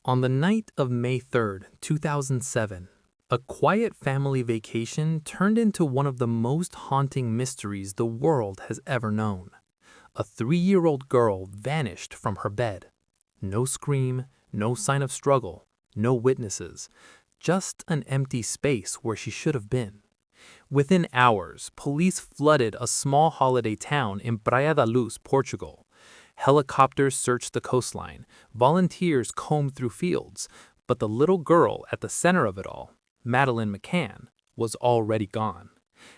On the night of May 3rd, 2007, a quiet family vacation turned into one of the most haunting mysteries the world has ever known. A 3-year-old girl vanished from her bed. No scream, no sign of struggle, no witnesses, just an empty space where she should have been. Within hours, police flooded a small holiday town in Praia da Luz, Portugal. Helicopters searched the coastline, volunteers combed through fields, but the little girl at the center of it all, Madeleine McCann, was already gone.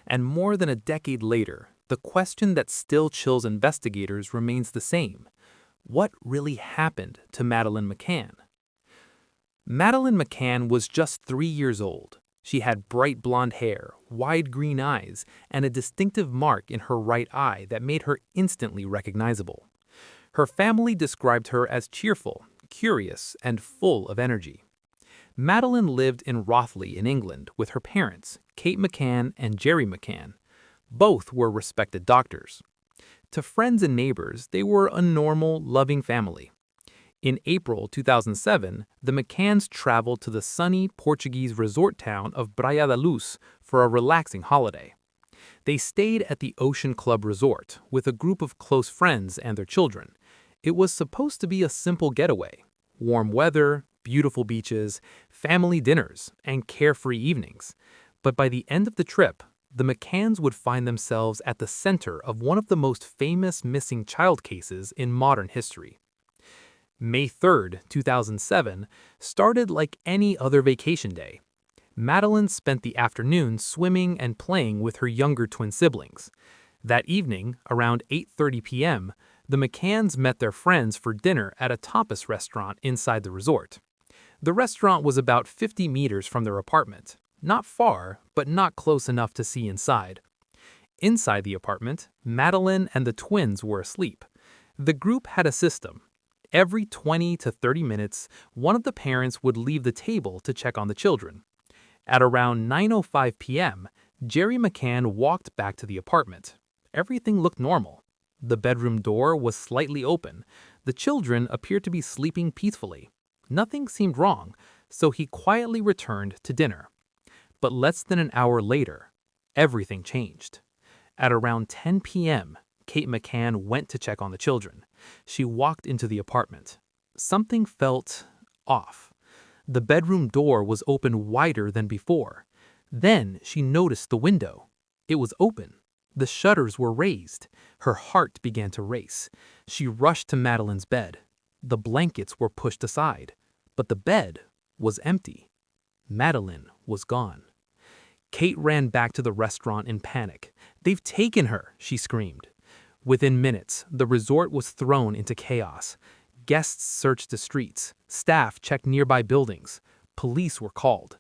And more than a decade later, the question that still chills investigators remains the same. What really happened to Madeleine McCann? Madeleine McCann was just 3 years old. She had bright blonde hair, wide green eyes, and a distinctive mark in her right eye that made her instantly recognizable. Her family described her as cheerful, curious, and full of energy. Madeleine lived in Rothley in England with her parents, Kate McCann and Jerry McCann. Both were respected doctors. To friends and neighbors, they were a normal, loving family. In April 2007, the McCanns traveled to the sunny Portuguese resort town of Praia da Luz for a relaxing holiday. They stayed at the Ocean Club Resort with a group of close friends and their children. It was supposed to be a simple getaway. Warm weather, beautiful beaches, family dinners, and carefree evenings. But by the end of the trip, the McCanns would find themselves at the center of one of the most famous missing child cases in modern history. May 3rd, 2007, started like any other vacation day. Madeleine spent the afternoon swimming and playing with her younger twin siblings. That evening, around 8:30 p.m., the McCanns met their friends for dinner at a tapas restaurant inside the resort. The restaurant was about 50 meters from their apartment. Not far, but not close enough to see inside. Inside the apartment, Madeleine and the twins were asleep. The group had a system. Every 20 to 30 minutes, one of the parents would leave the table to check on the children. At around 9:05 p.m., Jerry McCann walked back to the apartment. Everything looked normal. The bedroom door was slightly open. The children appeared to be sleeping peacefully. Nothing seemed wrong, so he quietly returned to dinner. But less than an hour later, everything changed. At around 10 p.m., Kate McCann went to check on the children. She walked into the apartment. Something felt off. The bedroom door was open wider than before. Then she noticed the window. It was open. The shutters were raised. Her heart began to race. She rushed to Madeleine's bed. The blankets were pushed aside, but the bed was empty. Madeleine was gone. Kate ran back to the restaurant in panic. "They've taken her," she screamed. Within minutes, the resort was thrown into chaos. Guests searched the streets. Staff checked nearby buildings. Police were called.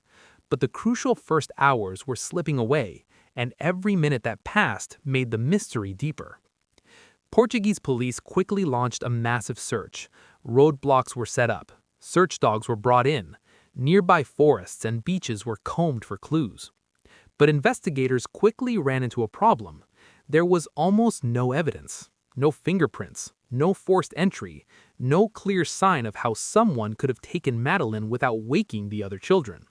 But the crucial first hours were slipping away, and every minute that passed made the mystery deeper. Portuguese police quickly launched a massive search. Roadblocks were set up. Search dogs were brought in. Nearby forests and beaches were combed for clues. But investigators quickly ran into a problem. There was almost no evidence, no fingerprints, no forced entry, no clear sign of how someone could have taken Madeleine without waking the other children.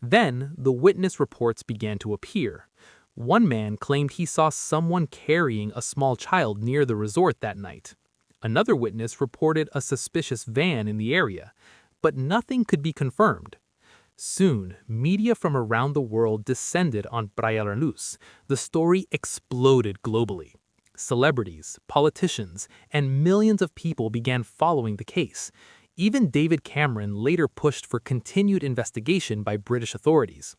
Then, the witness reports began to appear. One man claimed he saw someone carrying a small child near the resort that night. Another witness reported a suspicious van in the area, but nothing could be confirmed. Soon, media from around the world descended on Praia da Luz. The story exploded globally. Celebrities, politicians, and millions of people began following the case. Even David Cameron later pushed for continued investigation by British authorities.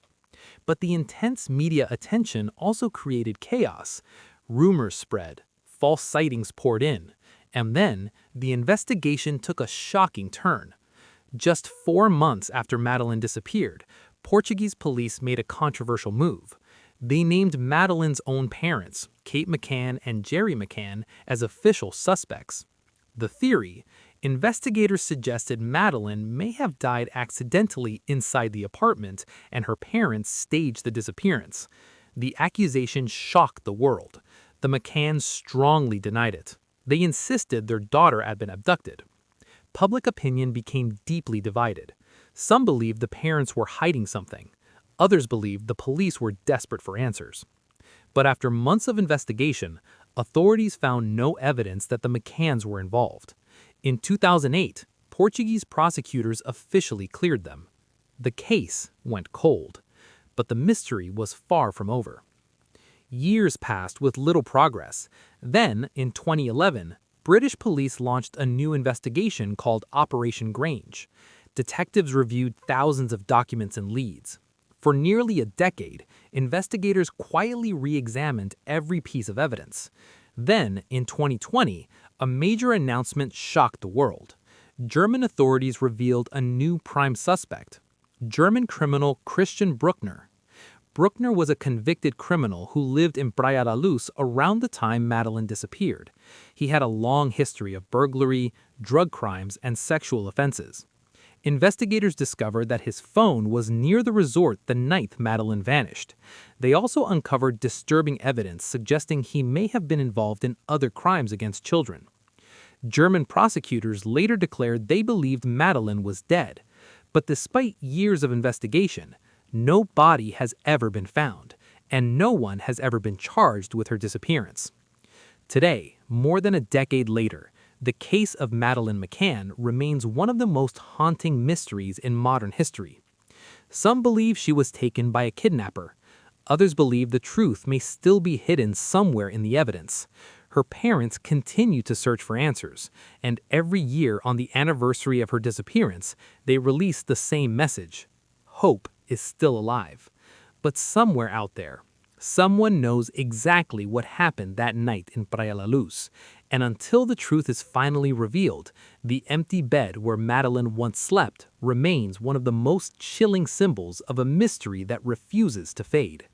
But the intense media attention also created chaos. Rumors spread, false sightings poured in, and then the investigation took a shocking turn. Just 4 months after Madeleine disappeared, Portuguese police made a controversial move. They named Madeleine's own parents, Kate McCann and Jerry McCann, as official suspects. The theory: investigators suggested Madeleine may have died accidentally inside the apartment and her parents staged the disappearance. The accusation shocked the world. The McCanns strongly denied it. They insisted their daughter had been abducted. public opinion became deeply divided. Some believed the parents were hiding something. Others believed the police were desperate for answers. But after months of investigation, authorities found no evidence that the McCanns were involved. In 2008, Portuguese prosecutors officially cleared them. The case went cold, but the mystery was far from over. Years passed with little progress. Then, in 2011, British police launched a new investigation called Operation Grange. Detectives reviewed thousands of documents and leads. For nearly a decade, investigators quietly re-examined every piece of evidence. Then, in 2020, a major announcement shocked the world. German authorities revealed a new prime suspect, German criminal Christian Bruckner. Bruckner was a convicted criminal who lived in Praia da Luz around the time Madeleine disappeared. He had a long history of burglary, drug crimes, and sexual offenses. Investigators discovered that his phone was near the resort the night Madeleine vanished. They also uncovered disturbing evidence suggesting he may have been involved in other crimes against children. German prosecutors later declared they believed Madeleine was dead. But despite years of investigation, no body has ever been found, and no one has ever been charged with her disappearance. Today, more than a decade later, the case of Madeleine McCann remains one of the most haunting mysteries in modern history. Some believe she was taken by a kidnapper. Others believe the truth may still be hidden somewhere in the evidence. Her parents continue to search for answers, and every year on the anniversary of her disappearance, they release the same message: hope is still alive. But somewhere out there, someone knows exactly what happened that night in Praia da Luz, and until the truth is finally revealed, the empty bed where Madeleine once slept remains one of the most chilling symbols of a mystery that refuses to fade.